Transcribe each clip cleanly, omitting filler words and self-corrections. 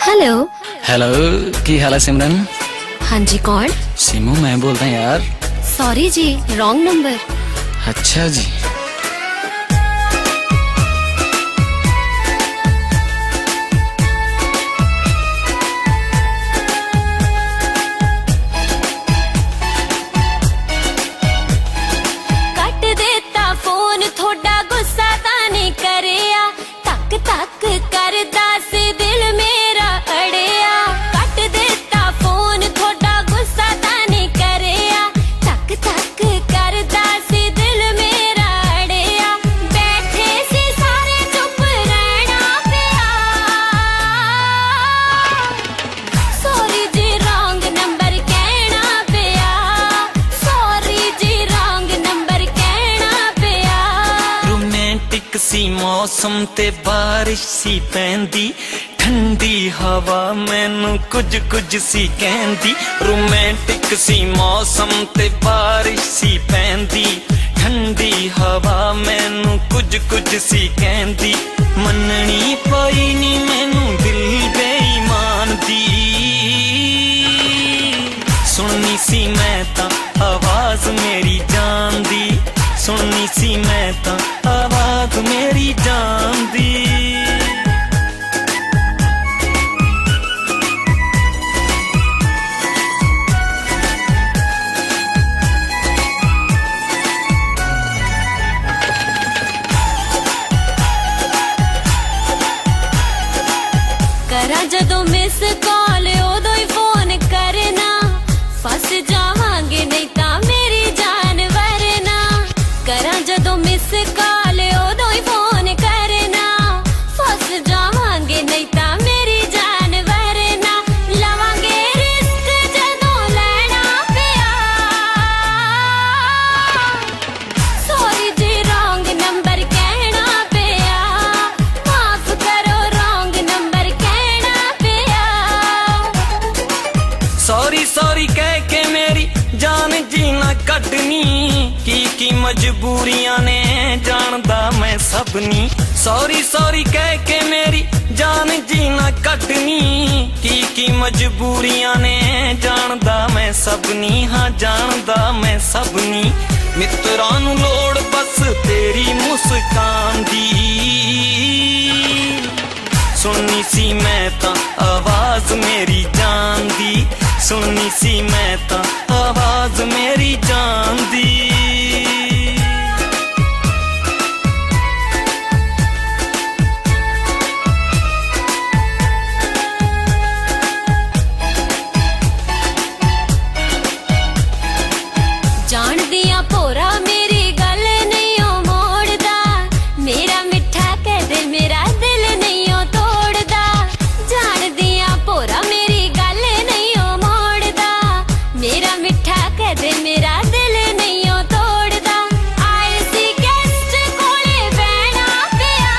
Hello. Hello, की हाल है सिमरन? हाँ जी, कौन? सिमू मैं बोलता यार। सॉरी जी, रॉन्ग नंबर। अच्छा जी। कट देता फोन, थोड़ा गुस्सा ताने करिया, तक तक करदा सी दिल मेरा अड़िया। कट देता फोन, थोड़ा गुस्सा ताने करिया, तक तक करदा सी दिल मेरा अड़िया। बैठे सी सारे चुप रहना पिया। सॉरी जी, रॉन्ग नंबर कहना पिया। सॉरी जी, रॉन्ग नंबर कहना पिया। रोमांटिक सी मौसम ते बारिश सी पैंदी, ठंडी हवा मैनू कुछ कुछ सी कहंदी। रोमांटिक सी मौसम ते बारिश सी पैंदी, ठंडी हवा मैनू कुछ कुछ सी कहंदी। मननी पई नी मैनू दिल बेईमान दी, सुननी सी मैं तां आवाज मेरी जान दी। सुननी सी मैं तां आवाज मेरी जान दी। करा जदों मिस कॉल उदों ही फोन करना, फस जावांगे नहीं तां मेरी जान वरना। करा जदों मिस कॉल उदों ही फोन करना, फस जावांगे नहीं तां मेरी जान वरना। लवांगे रिस्क जदों लैना पिया। सॉरी जी, रॉन्ग नंबर कहना पिया। माफ करो, रॉन्ग नंबर कहना पिया। सॉरी सॉरी कह के मेरी जान जीना कटनी, की मजबूरियां ने जानदा मैं सबनी। सॉरी सॉरी कह के मेरी जान जीना कटनी, की मजबूरियां ने जानदा मैं सबनी। हाँ जानदा मैं सबनी। मित्रां नू लोड़ बस तेरी मुस्कान दी, सुननी सी मैं तां आवाज मेरी जान दी। सुननी सी मैं तां आवाज मेरी जान दी। जान दिया भोरा मेरी गल नहीं ओ मोड़दा, मेरा मिठा कह दे मेरा दिल नहीं ओ तोड़दा। जान दिया भोरा मेरी गल नहीं ओ मोड़दा, मेरा मिठा कह दे मेरा दिल नहीं ओ तोड़दा। आए सी गेस्ट कोले बहना पिया।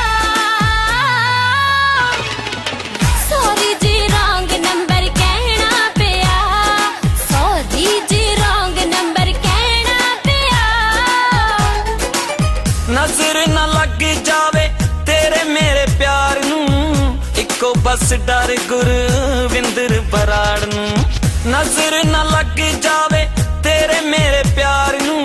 सॉरी जी, रॉन्ग नंबर कहना पिया। सॉरी जी, रॉन्ग नंबर कहना पिया। नजर न लग जावे तेरे मेरे प्यार नू, इको बस डर गुरविंदर बराड़ नू। नजर न लग जावे तेरे मेरे प्यार नू,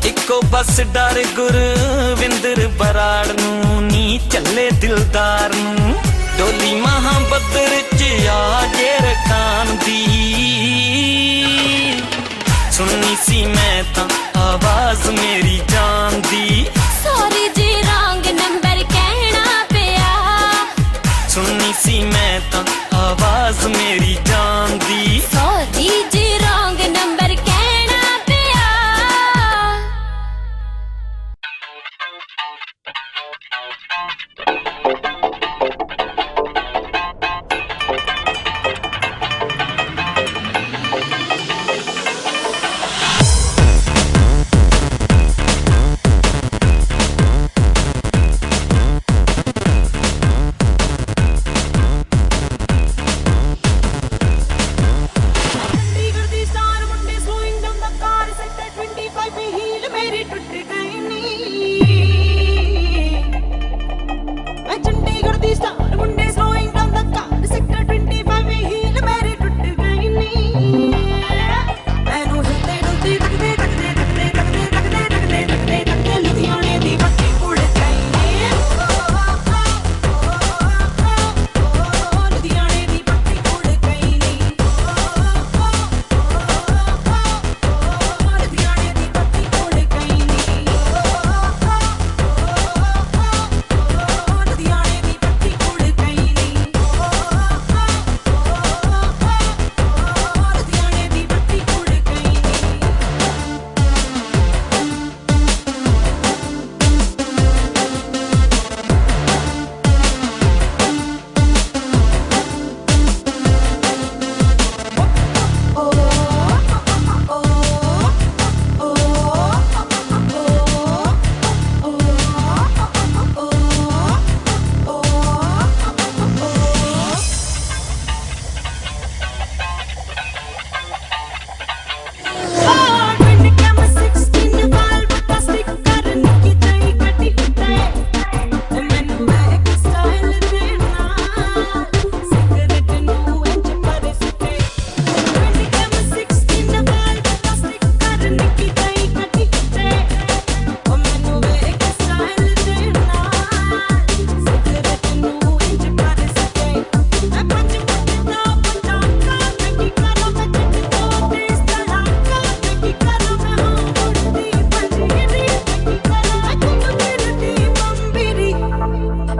इको बस डर गुरविंदर बराड़ नू। नी चले दिलदार नू डोली महाबदर च आ जे रखान दी। सुननी सी मैं तां आवाज मेरी जान दी। सॉरी जी, रॉन्ग नंबर कहना पिया। सुननी सी मैं तां आवाज मेरी जान दी। सॉरी जी, रॉन्ग नंबर कहना पिया। कार सेक्टर 25 हील मेरी टूट गई नी।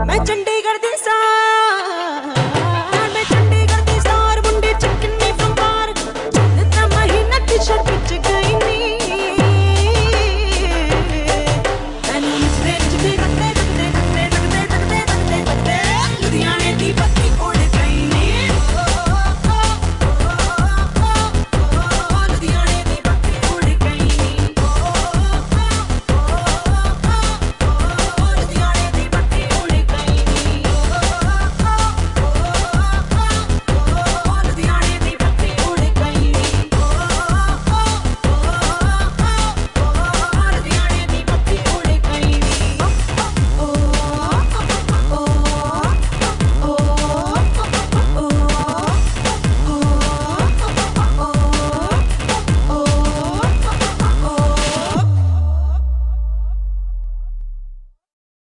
ਮੈਂ ਚੰਡੀਗੜ੍ਹ